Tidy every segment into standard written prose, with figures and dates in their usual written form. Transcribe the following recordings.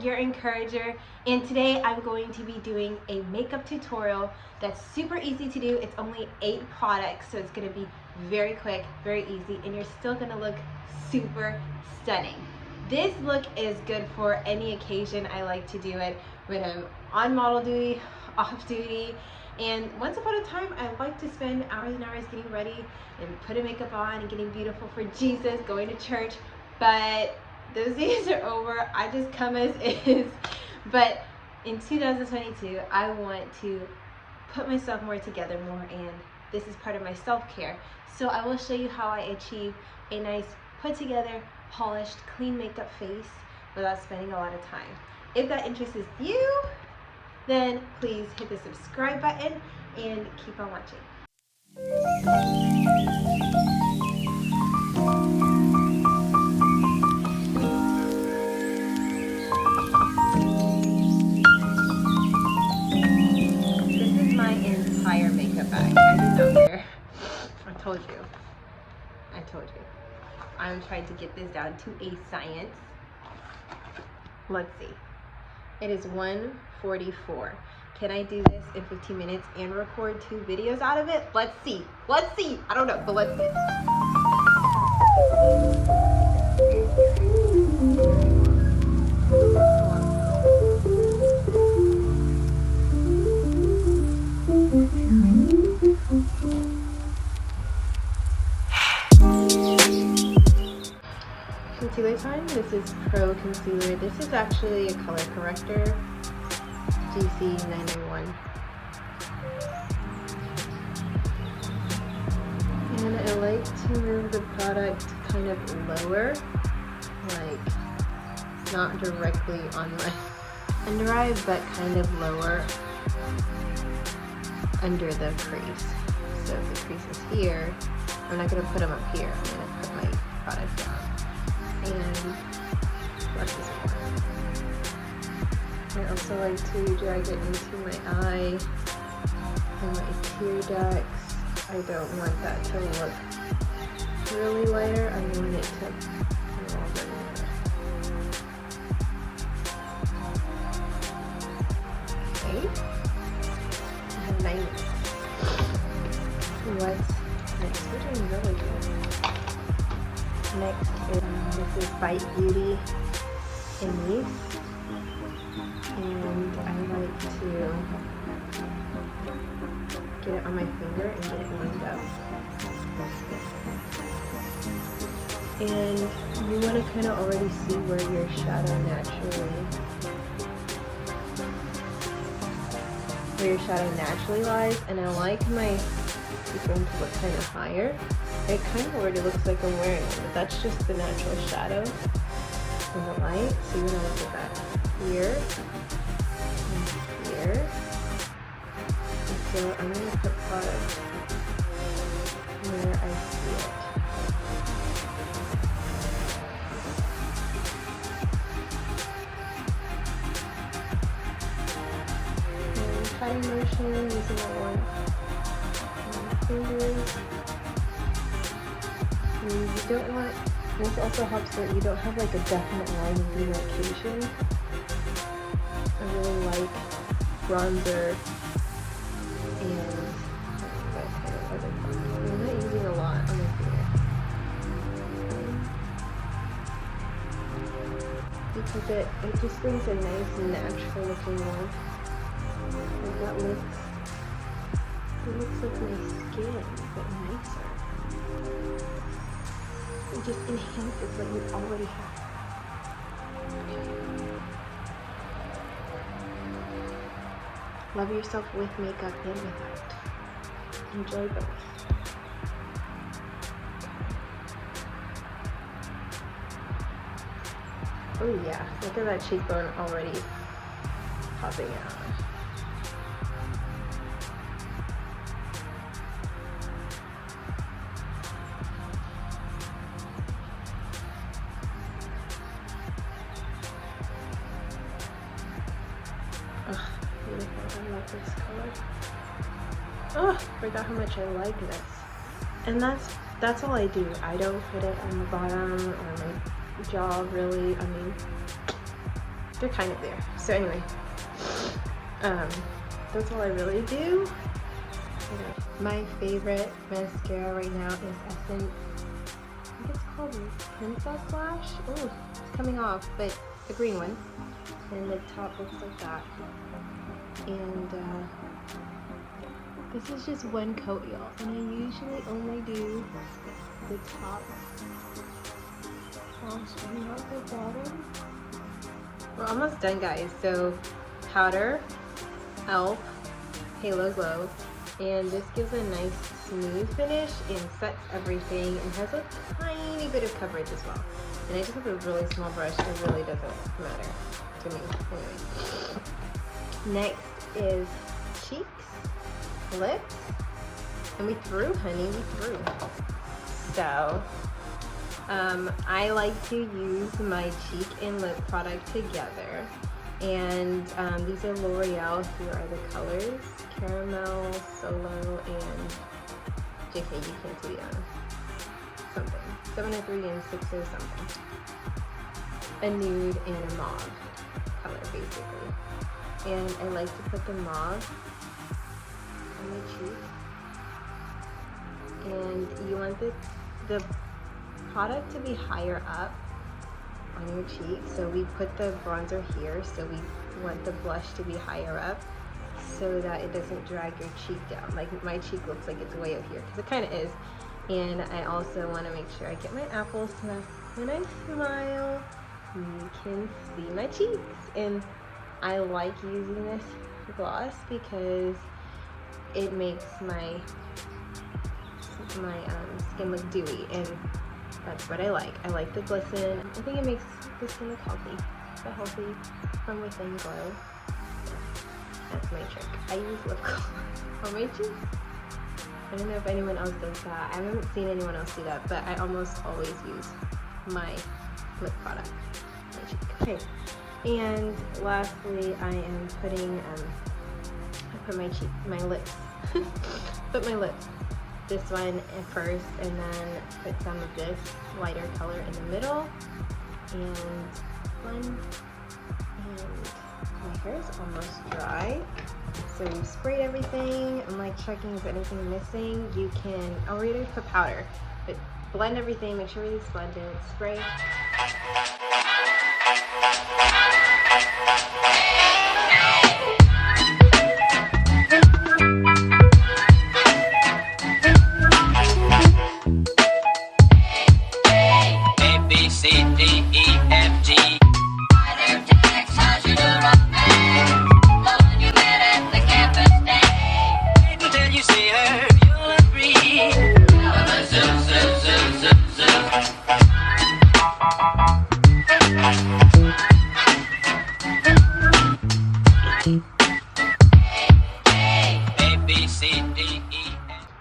Your encourager, and today I'm going to be doing a makeup tutorial that's super easy to do. It's only 8 products, so it's going to be very quick, very easy, and you're still going to look super stunning. This look is good for any occasion. I like to do it when I'm on model duty, off duty, and once upon a time I like to spend hours and hours getting ready and putting makeup on and getting beautiful for Jesus, going to church, but those days are over. I just come as is. But in 2022, I want to put myself more together more, and this is part of my self-care. So I will show you how I achieve a nice put together, polished, clean makeup face without spending a lot of time. If that interests you, then please hit the subscribe button and keep on watching. Makeup bag. I did not care. I told you. I'm trying to get this down to a science. Let's see. It is 1:44. Can I do this in 15 minutes and record 2 videos out of it? Let's see. I don't know, but let's see. Concealer time. This is Pro Concealer. This is actually a color corrector, GC901. And I like to move the product kind of lower, like not directly on my under eye, but kind of lower under the crease. So if the crease is here, I'm not going to put them up here. I'm going to put my product down and brush this more. I also like to drag it into my eye and my tear ducts. I don't want that to look really lighter. I want it to be a little bit more. Okay. I have 9 minutes. What's next? We're doing really good. Next is this is Bite Beauty in Leaf, and I like to get it on my finger and get it lined up. And you want to kind of already see where your shadow naturally lies, and I like my going to look kind of higher. It kind of already looks like I'm wearing it, but that's just the natural shadow in the light. So you're gonna look at that here and here. And so I'm gonna put product where I see it. And patting motion using my fingers. And you don't want, this also helps that you don't have like a definite line of demarcation. I really like bronzer and that kind of other thing. I'm not using a lot on my finger because it just brings a nice natural looking look. And that looks, it looks like my skin, but nicer. It just enhances what you already have. Love yourself with makeup and without. Enjoy both. Oh yeah, look at that cheekbone already popping out. about this color. Oh, forgot how much I like this. And that's all I do. I don't put it on the bottom or my jaw really. I mean, they're kind of there. So anyway, that's all I really do. My favorite mascara right now is Essence. I think it's called Princess Lash. Oh, it's coming off, but the green one. And the top looks like that. And this is just one coat, y'all. And I usually only do the top. Not the bottom. We're almost done, guys. So powder, elf, halo glow, and this gives a nice smooth finish and sets everything and has a tiny bit of coverage as well. And I just have a really small brush. It really doesn't matter to me. Anyway. Next is cheeks, lips, and we threw, honey, we threw. So I like to use my cheek and lip product together. And these are L'Oreal. Here are the colors: Caramel, Solo, and JK, you can't see something. 703 and 60 something. A nude and a mauve color, basically. And I like to put the mauve on my cheek. And you want the product to be higher up on your cheek. So we put the bronzer here, so we want the blush to be higher up so that it doesn't drag your cheek down. Like my cheek looks like it's way up here, because it kind of is. And I also want to make sure I get my apples so that when I smile, you can see my cheeks. And I like using this gloss because it makes my skin look dewy, and that's what I like. I like the glisten. I think it makes the skin look healthy. The healthy from within glow. That's my trick. I use lip gloss on my cheeks. I don't know if anyone else does that. I haven't seen anyone else do that, but I almost always use my lip product on my cheek. Okay. And lastly, I am putting, I put my lips. Put my lips. This one at first, and then put some of this lighter color in the middle, and one. And my hair is almost dry, so you sprayed everything. I'm like checking if anything missing. You can already put powder, but blend everything. Make sure everything's blended. Spray.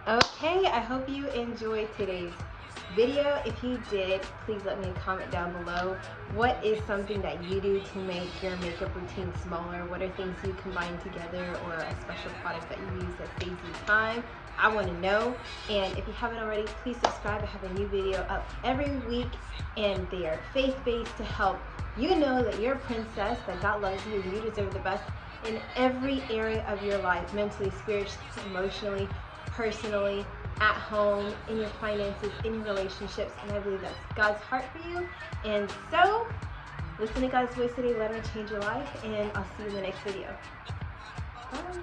Okay, I hope you enjoyed today's video. If you did, please let me comment down below. What is something that you do to make your makeup routine smaller? What are things you combine together, or a special product that you use that saves you time? I want to know. And if you haven't already, please subscribe. I have a new video up every week, and they are faith-based to help you know that you're a princess, that God loves you, and you deserve the best in every area of your life: mentally, spiritually, emotionally, personally, at home, in your finances, in your relationships. And I believe that's God's heart for you. And so, listen to God's voice today. Let Him change your life. And I'll see you in the next video. Bye.